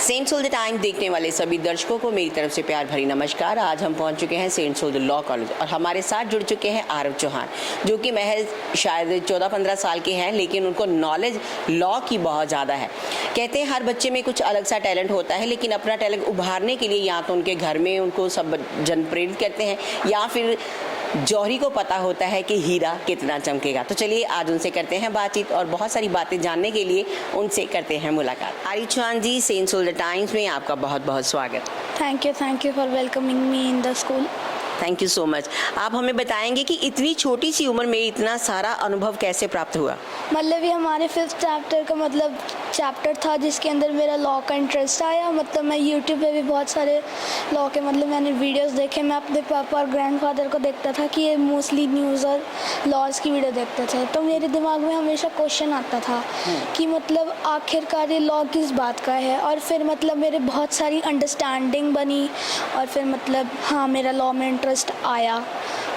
Saint soldier time देखने वाले सभी दर्शकों को मेरी तरफ से प्यार भरी नमस्कार। आज हम पहुंच चुके हैं सेंट सोल्जर लॉ कॉलेज और हमारे साथ जुड़ चुके हैं आरव चौहान, जो कि महज शायद 14-15 साल के हैं, लेकिन उनको नॉलेज लॉ की बहुत ज़्यादा है। कहते हैं हर बच्चे में कुछ अलग सा टैलेंट होता है, लेकिन अपना टैलेंट उभारने के लिए या तो उनके घर में उनको सब जन प्रेरित करते हैं या फिर जौहरी को पता होता है कि हीरा कितना चमकेगा। तो चलिए आज उनसे करते हैं बातचीत और बहुत सारी बातें जानने के लिए उनसे करते हैं मुलाकात। आरव चौहान जी, सेंट सोल्जर टाइम्स में आपका बहुत बहुत स्वागत। Thank you for welcoming me in the school. Thank you so much. आप हमें बताएंगे कि इतनी छोटी सी उम्र में इतना सारा अनुभव कैसे प्राप्त हुआ? मतलब ये हमारे 5th चैप्टर का चैप्टर था जिसके अंदर मेरा लॉ का इंटरेस्ट आया। मैं यूट्यूब पे भी बहुत सारे लॉ के मैंने वीडियोस देखे। मैं अपने पापा और ग्रैंडफादर को देखता था कि ये मोस्टली न्यूज़ और लॉज की वीडियो देखते थे, तो मेरे दिमाग में हमेशा क्वेश्चन आता था कि आखिरकार ये लॉ किस बात का है। और फिर मेरे बहुत सारी अंडरस्टैंडिंग बनी और फिर हाँ, मेरा लॉ में इंटरेस्ट आया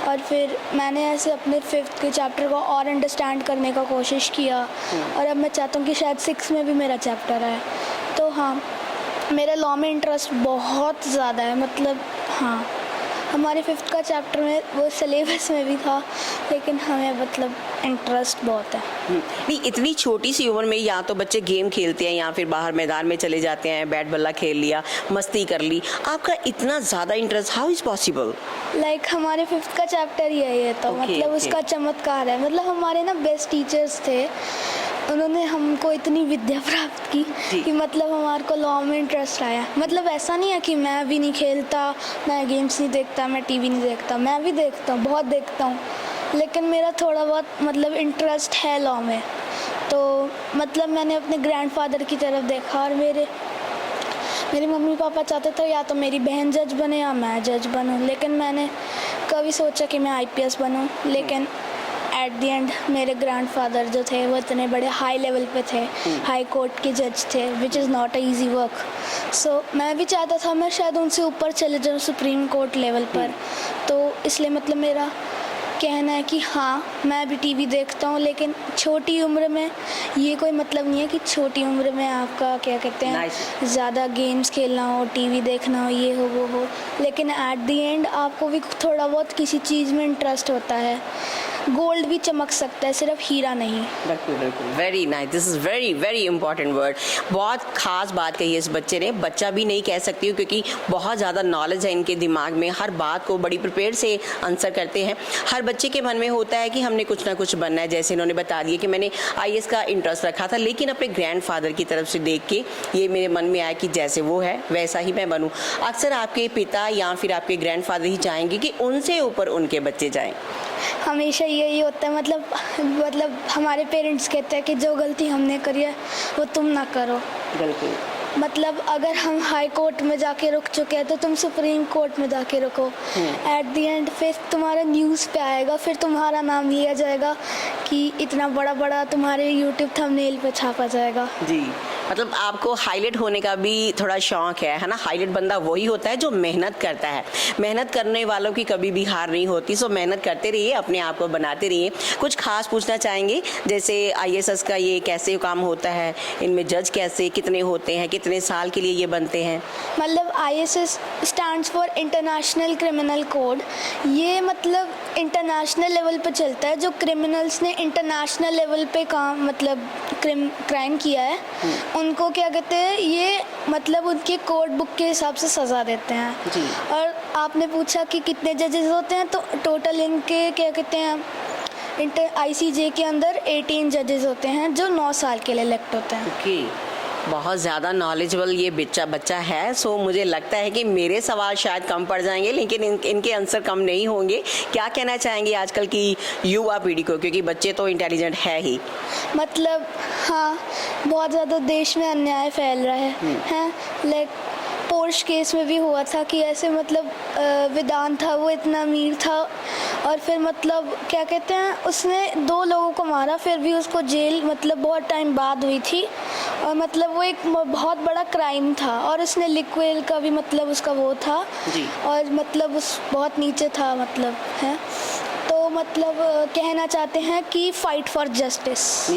और फिर मैंने ऐसे अपने 5th के चैप्टर को और अंडरस्टैंड करने का कोशिश किया और अब मैं चाहता हूँ कि शायद 6 में भी मेरा चैप्टर है। तो हाँ, मेरा लॉ में इंटरेस्ट बहुत ज़्यादा है। हाँ, हमारे 5th का चैप्टर में वो सिलेबस में भी था, लेकिन हमें इंटरेस्ट बहुत है। नहीं, इतनी छोटी सी उम्र में या तो बच्चे गेम खेलते हैं या फिर बाहर मैदान में चले जाते हैं, बैट बल्ला खेल लिया, मस्ती कर ली। आपका इतना ज़्यादा इंटरेस्ट, हाउ इज़ पॉसिबल? हमारे 5th का चैप्टर ही है ये, तो उसका चमत्कार है। हमारे ना बेस्ट टीचर्स थे, उन्होंने हमको इतनी विद्या प्राप्त की कि हमारे को लॉ में इंटरेस्ट आया। ऐसा नहीं है कि मैं भी नहीं खेलता, मैं गेम्स नहीं देखता, मैं टीवी नहीं देखता, मैं भी देखता हूँ, बहुत देखता हूँ, लेकिन मेरा थोड़ा बहुत इंटरेस्ट है लॉ में। तो मैंने अपने ग्रैंडफादर की तरफ देखा और मेरे मम्मी पापा चाहते थे या तो मेरी बहन जज बने या मैं जज बनूं, लेकिन मैंने कभी सोचा कि मैं IPS बनूं। लेकिन एट द एंड मेरे ग्रैंडफादर जो थे वो इतने बड़े हाई लेवल पे थे, हाई कोर्ट के जज थे, which is not a easy work. So मैं भी चाहता था मैं शायद उनसे ऊपर चले जाऊँ, सुप्रीम कोर्ट लेवल पर। तो इसलिए मेरा कहना है कि हाँ, मैं भी टीवी देखता हूँ, लेकिन छोटी उम्र में ये कोई नहीं है कि छोटी उम्र में आपका क्या कहते हैं ज़्यादा गेम्स खेलना हो, टीवी देखना हो, ये हो वो हो, लेकिन एट द एंड आपको भी थोड़ा बहुत किसी चीज़ में इंटरेस्ट होता है। गोल्ड भी चमक सकता है, सिर्फ हीरा नहीं। बिल्कुल बिल्कुल, very nice, this is very very important word. बहुत खास बात कही है इस बच्चे ने। बच्चा भी नहीं कह सकती हूँ क्योंकि बहुत ज़्यादा नॉलेज है इनके दिमाग में, हर बात को बड़ी प्रिपेयर से आंसर करते हैं। हर बच्चे के मन में होता है कि हमने कुछ ना कुछ बनना है। जैसे इन्होंने बता दिया कि मैंने IAS का इंटरेस्ट रखा था, लेकिन अपने ग्रैंडफादर की तरफ से देख के ये मेरे मन में आया कि जैसे वो है वैसा ही मैं बनूँ। अक्सर आपके पिता या फिर आपके ग्रैंडफादर ही चाहेंगे कि उनसे ऊपर उनके बच्चे जाएँ। हमेशा यही होता है। हमारे पेरेंट्स कहते हैं कि जो गलती हमने करी है वो तुम ना करो। बिल्कुल। अगर हम हाई कोर्ट में जाके रुक चुके हैं तो तुम सुप्रीम कोर्ट में जाके रुको। एट द एंड फिर तुम्हारा न्यूज़ पे आएगा, फिर तुम्हारा नाम लिया जाएगा कि इतना बड़ा बड़ा तुम्हारे YouTube थंबनेल पे छापा जाएगा। जी, आपको हाईलाइट होने का भी थोड़ा शौक है ना? हाईलाइट बंदा वही होता है जो मेहनत करता है। मेहनत करने वालों की कभी भी हार नहीं होती। सो मेहनत करते रहिए, अपने आप को बनाते रहिए। कुछ खास पूछना चाहेंगे, जैसे IAS का ये कैसे काम होता है, इनमें जज कैसे कितने होते हैं, कितने साल के लिए ये बनते हैं? IAS stands for international criminal code. ये इंटरनेशनल लेवल पे चलता है। जो क्रिमिनल्स ने इंटरनेशनल लेवल पे काम क्राइम किया है, उनको क्या कहते हैं, ये उनके कोड बुक के हिसाब से सज़ा देते हैं। जी। और आपने पूछा कि कितने जजेस होते हैं, तो टोटल इनके क्या कहते हैं, ICJ के अंदर 18 जजेस होते हैं जो 9 साल के लिए इलेक्ट होते हैं। ओके, बहुत ज़्यादा नॉलेजेबल ये बच्चा है। सो मुझे लगता है कि मेरे सवाल शायद कम पड़ जाएंगे, लेकिन इनके आंसर कम नहीं होंगे। क्या कहना चाहेंगे आजकल की युवा पीढ़ी को, क्योंकि बच्चे तो इंटेलिजेंट है ही? हाँ, बहुत ज़्यादा देश में अन्याय फैल रहा है। पोर्श केस में भी हुआ था कि ऐसे विधान था, वो इतना अमीर था और फिर क्या कहते हैं, उसने 2 लोगों को मारा, फिर भी उसको जेल बहुत टाइम बाद हुई थी। और वो एक बहुत बड़ा क्राइम था और उसने लिक्विड का भी उसका वो था जी। और उस बहुत नीचे था है। तो कहना चाहते हैं कि फाइट फॉर जस्टिस।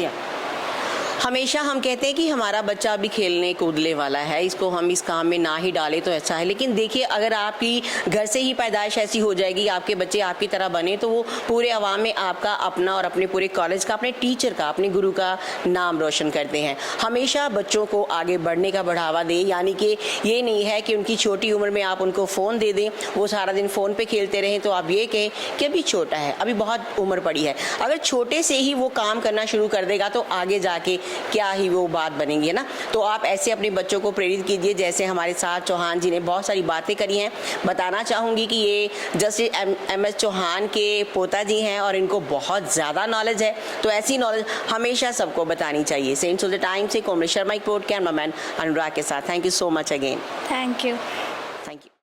हमेशा हम कहते हैं कि हमारा बच्चा अभी खेलने कूदने वाला है, इसको हम इस काम में ना ही डालें तो अच्छा है, लेकिन देखिए अगर आपकी घर से ही पैदाइश ऐसी हो जाएगी, आपके बच्चे आपकी तरह बने, तो वो पूरे अवाम में आपका, अपना और अपने पूरे कॉलेज का, अपने टीचर का, अपने गुरु का नाम रोशन करते हैं। हमेशा बच्चों को आगे बढ़ने का बढ़ावा दें, यानी कि ये नहीं है कि उनकी छोटी उम्र में आप उनको फ़ोन दे दें, वो सारा दिन फ़ोन पे खेलते रहें, तो आप ये कहें कि अभी छोटा है, अभी बहुत उम्र पड़ी है। अगर छोटे से ही वो काम करना शुरू कर देगा तो आगे जाके क्या ही वो बात बनेगी, है ना। तो आप ऐसे अपने बच्चों को प्रेरित कीजिए, जैसे हमारे साथ चौहान जी ने बहुत सारी बातें करी हैं। बताना चाहूँगी कि ये जस्टिस MS चौहान के पोता जी हैं और इनको बहुत ज़्यादा नॉलेज है, तो ऐसी नॉलेज हमेशा सबको बतानी चाहिए। सेंट सोल्जर टाइम से कोमल शर्मा रिपोर्ट, कैमरामैन अनुराग के साथ। Thank you so much again. Thank you.